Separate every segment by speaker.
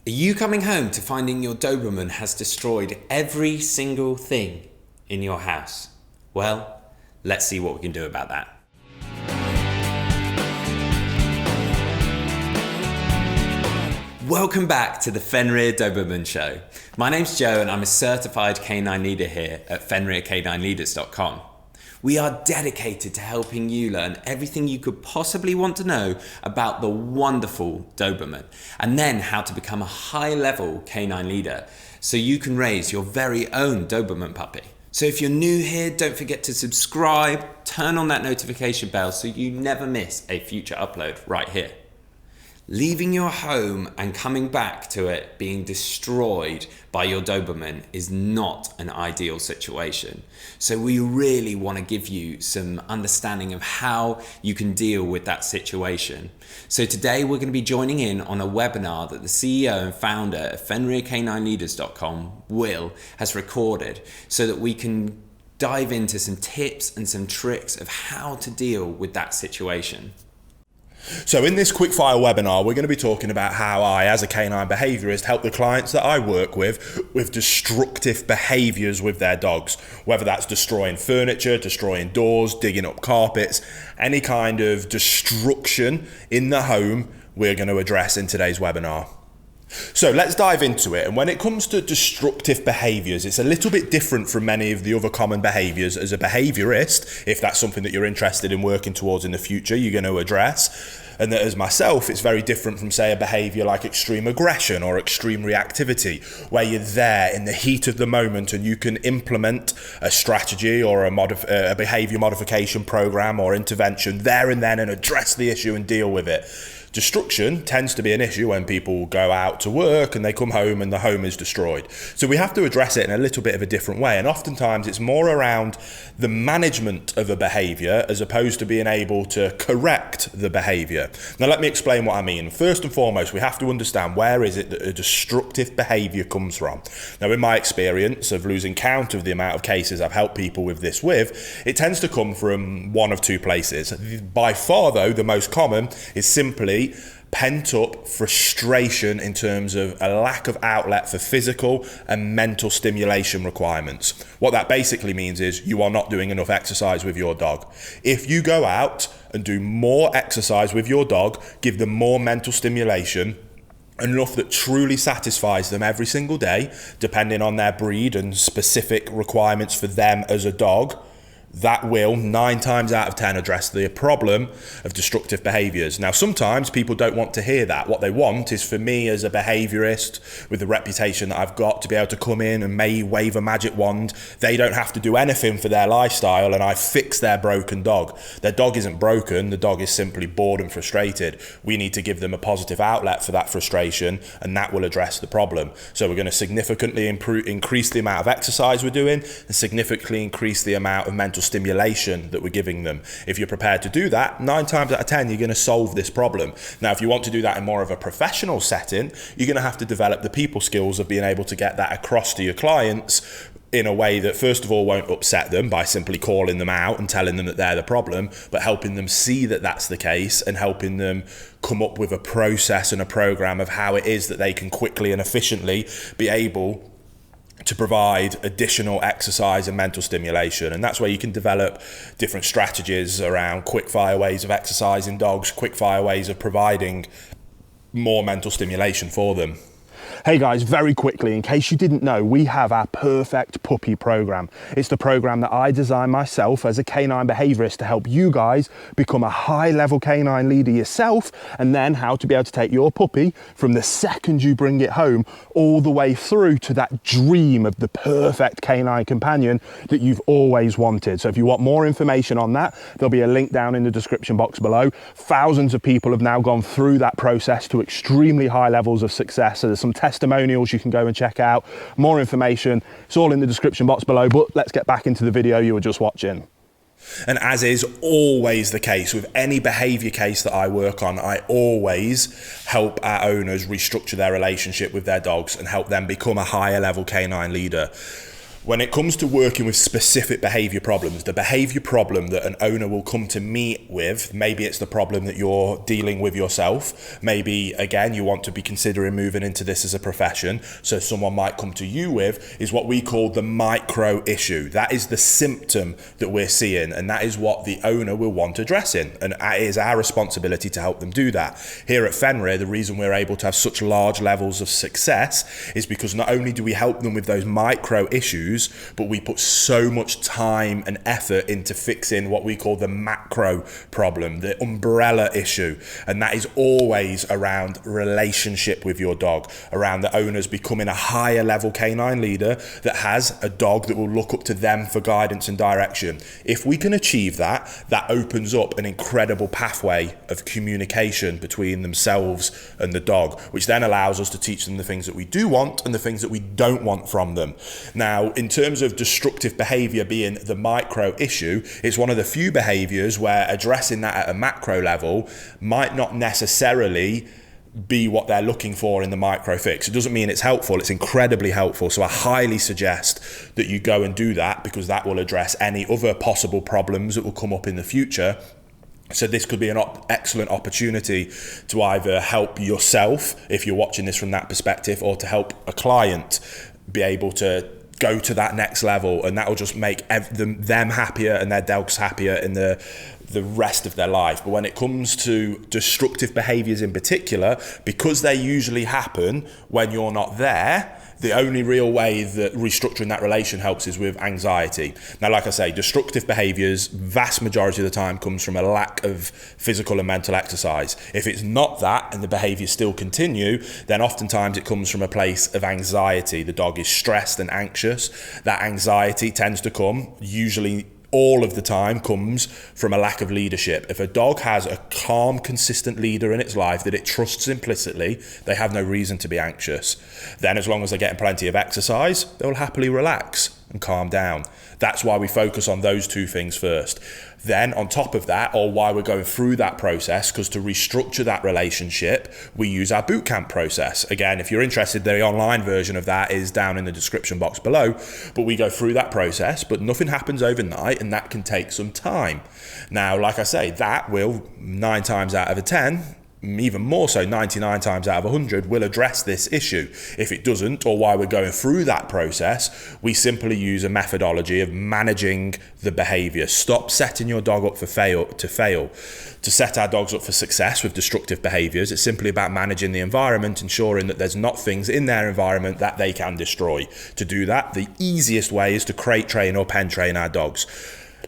Speaker 1: Are you coming home to finding your Doberman has destroyed every single thing in your house? Well, let's see what we can do about that. Welcome back to the Fenrir Doberman Show. My name's Joe and I'm a certified canine leader here at FenrirCanineLeaders.com. We are dedicated to helping you learn everything you could possibly want to know about the wonderful Doberman, and then how to become a high-level canine leader so you can raise your very own Doberman puppy. So if you're new here, don't forget to subscribe, turn on that notification bell so you never miss a future upload right here. Leaving your home and coming back to it being destroyed by your Doberman is not an ideal situation. So we really want to give you some understanding of how you can deal with that situation. So today we're going to be joining in on a webinar that the CEO and founder of FenrirCanineLeaders.com, Will, has recorded so that we can dive into some tips and some tricks of how to deal with that situation.
Speaker 2: So in this quickfire webinar, we're going to be talking about how I, as a canine behaviourist, help the clients that I work with destructive behaviours with their dogs, whether that's destroying furniture, destroying doors, digging up carpets, any kind of destruction in the home we're going to address in today's webinar. So let's dive into it. And when it comes to destructive behaviours, it's a little bit different from many of the other common behaviours. As a behaviourist, if that's something that you're interested in working towards in the future, you're going to address. And that as myself, it's very different from, say, a behaviour like extreme aggression or extreme reactivity, where you're there in the heat of the moment and you can implement a strategy or a behaviour modification program or intervention there and then and address the issue and deal with it. Destruction tends to be an issue when people go out to work and they come home and the home is destroyed. So we have to address it in a little bit of a different way. And oftentimes it's more around the management of a behaviour as opposed to being able to correct the behaviour. Now let me explain what I mean. First and foremost, we have to understand where is it that a destructive behaviour comes from. Now in my experience of losing count of the amount of cases I've helped people with this with, it tends to come from one of two places. By far though, the most common is simply pent up frustration in terms of a lack of outlet for physical and mental stimulation requirements. What that basically means is you are not doing enough exercise with your dog. If you go out and do more exercise with your dog, give them more mental stimulation, enough that truly satisfies them every single day, depending on their breed and specific requirements for them as a dog, that will 9 times out of 10 address the problem of destructive behaviours. Now, sometimes people don't want to hear that. What they want is for me as a behaviourist with the reputation that I've got to be able to come in and may wave a magic wand. They don't have to do anything for their lifestyle and I fix their broken dog. Their dog isn't broken. The dog is simply bored and frustrated. We need to give them a positive outlet for that frustration and that will address the problem. So we're going to significantly increase the amount of exercise we're doing and significantly increase the amount of mental stimulation that we're giving them. If you're prepared to do that, 9 times out of 10 you're going to solve this problem. Now if you want to do that in more of a professional setting, you're going to have to develop the people skills of being able to get that across to your clients in a way that first of all won't upset them by simply calling them out and telling them that they're the problem, but helping them see that that's the case and helping them come up with a process and a program of how it is that they can quickly and efficiently be able to provide additional exercise and mental stimulation. And that's where you can develop different strategies around quick fire ways of exercising dogs, quick fire ways of providing more mental stimulation for them.
Speaker 3: Hey guys, very quickly, in case you didn't know, we have our Perfect Puppy program. It's the program that I designed myself as a canine behaviorist to help you guys become a high-level canine leader yourself, and then how to be able to take your puppy from the second you bring it home all the way through to that dream of the perfect canine companion that you've always wanted. So if you want more information on that, there'll be a link down in the description box below. Thousands of people have now gone through that process to extremely high levels of success. So there's some testimonials you can go and check out. More information, it's all in the description box below, but let's get back into the video you were just watching.
Speaker 2: And as is always the case with any behaviour case that I work on, I always help our owners restructure their relationship with their dogs and help them become a higher level canine leader. When it comes to working with specific behavior problems, the behavior problem that an owner will come to me with, maybe it's the problem that you're dealing with yourself. Maybe, again, you want to be considering moving into this as a profession. So someone might come to you with is what we call the micro issue. That is the symptom that we're seeing, and that is what the owner will want addressing. And it is our responsibility to help them do that. Here at Fenrir, the reason we're able to have such large levels of success is because not only do we help them with those micro issues, but we put so much time and effort into fixing what we call the macro problem, the umbrella issue. And that is always around relationship with your dog, around the owners becoming a higher level canine leader that has a dog that will look up to them for guidance and direction. If we can achieve that, that opens up an incredible pathway of communication between themselves and the dog, which then allows us to teach them the things that we do want and the things that we don't want from them. Now, in terms of destructive behavior being the micro issue, it's one of the few behaviors where addressing that at a macro level might not necessarily be what they're looking for in the micro fix. It doesn't mean it's helpful, it's incredibly helpful. So I highly suggest that you go and do that, because that will address any other possible problems that will come up in the future. So this could be an excellent opportunity to either help yourself, if you're watching this from that perspective, or to help a client be able to go to that next level, and that will just make them happier and their dogs happier in the rest of their life. But when it comes to destructive behaviors in particular, because they usually happen when you're not there, the only real way that restructuring that relation helps is with anxiety. Now, like I say, destructive behaviors, vast majority of the time, comes from a lack of physical and mental exercise. If it's not that and the behaviors still continue, then oftentimes it comes from a place of anxiety. The dog is stressed and anxious. That anxiety tends to come, usually all of the time, comes from a lack of leadership. If a dog has a calm, consistent leader in its life that it trusts implicitly, they have no reason to be anxious. Then, as long as they're getting plenty of exercise, they'll happily relax and calm down. That's why we focus on those two things first. Then on top of that, or why we're going through that process, because to restructure that relationship, we use our bootcamp process. Again, if you're interested, the online version of that is down in the description box below, but we go through that process, but nothing happens overnight, and that can take some time. Now, like I say, that will 9 times out of 10, even more so 99 times out of 100, will address this issue. If it doesn't, or while we're going through that process, we simply use a methodology of managing the behavior. Stop setting your dog up to fail. To set our dogs up for success with destructive behaviors, it's simply about managing the environment, ensuring that there's not things in their environment that they can destroy. To do that, the easiest way is to crate train or pen train our dogs.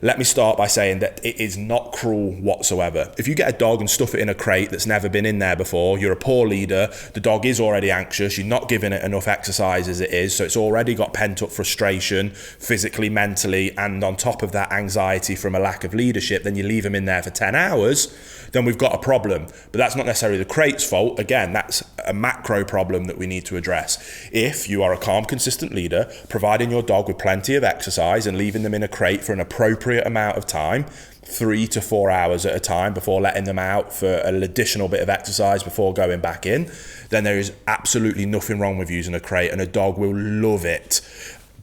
Speaker 2: Let me start by saying that it is not cruel whatsoever. If you get a dog and stuff it in a crate that's never been in there before, you're a poor leader, the dog is already anxious, you're not giving it enough exercise as it is, so it's already got pent up frustration, physically, mentally, and on top of that, anxiety from a lack of leadership. Then you leave him in there for 10 hours, then we've got a problem. But that's not necessarily the crate's fault. Again, that's a macro problem that we need to address. If you are a calm, consistent leader, providing your dog with plenty of exercise and leaving them in a crate for an appropriate amount of time, 3 to 4 hours at a time, before letting them out for an additional bit of exercise before going back in, then there is absolutely nothing wrong with using a crate, and a dog will love it.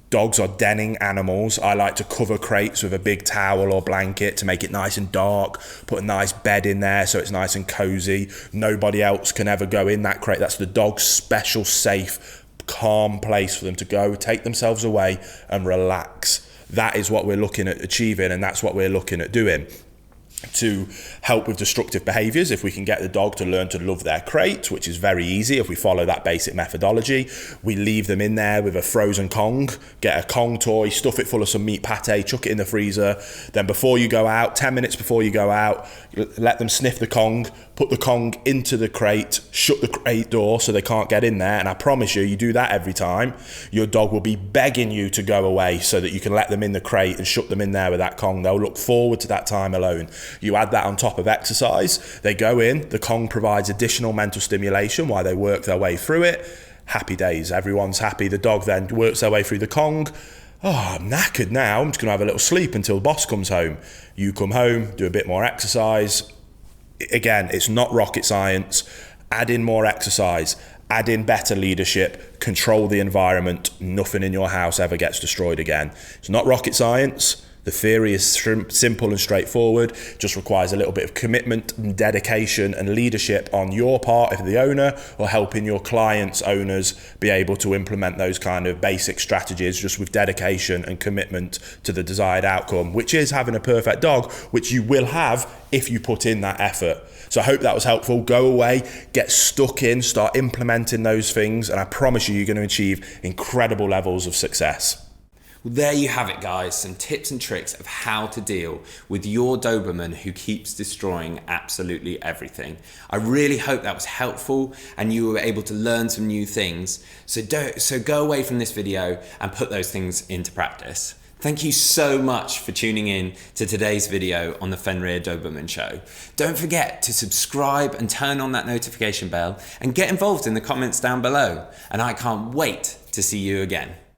Speaker 2: Dogs are denning animals. I like to cover crates with a big towel or blanket to make it nice and dark, put a nice bed in there so it's nice and cozy. Nobody else can ever go in that crate. That's the dog's special, safe, calm place for them to go, take themselves away and relax. That is what we're looking at achieving, and that's what we're looking at doing. To help with destructive behaviors, if we can get the dog to learn to love their crate, which is very easy if we follow that basic methodology, we leave them in there with a frozen Kong, get a Kong toy, stuff it full of some meat pate, chuck it in the freezer. Then before you go out, 10 minutes before you go out, let them sniff the Kong, put the Kong into the crate, shut the crate door so they can't get in there. And I promise you do that every time, your dog will be begging you to go away so that you can let them in the crate and shut them in there with that Kong. They'll look forward to that time alone. You add that on top of exercise, they go in, the Kong provides additional mental stimulation while they work their way through it. Happy days, everyone's happy. The dog then works their way through the Kong. Oh, I'm knackered now, I'm just gonna have a little sleep until the boss comes home. You come home, do a bit more exercise. Again, it's not rocket science. Add in more exercise, add in better leadership, control the environment, nothing in your house ever gets destroyed again. It's not rocket science. The theory is simple and straightforward, just requires a little bit of commitment and dedication and leadership on your part if the owner, or helping your clients' owners be able to implement those kind of basic strategies just with dedication and commitment to the desired outcome, which is having a perfect dog, which you will have if you put in that effort. So I hope that was helpful. Go away, get stuck in, start implementing those things, and I promise you're going to achieve incredible levels of success.
Speaker 1: Well, there you have it, guys. Some tips and tricks of how to deal with your Doberman who keeps destroying absolutely everything. I really hope that was helpful and you were able to learn some new things. So go away from this video and put those things into practice. Thank you so much for tuning in to today's video on the Fenrir Doberman Show. Don't forget to subscribe and turn on that notification bell and get involved in the comments down below. And I can't wait to see you again.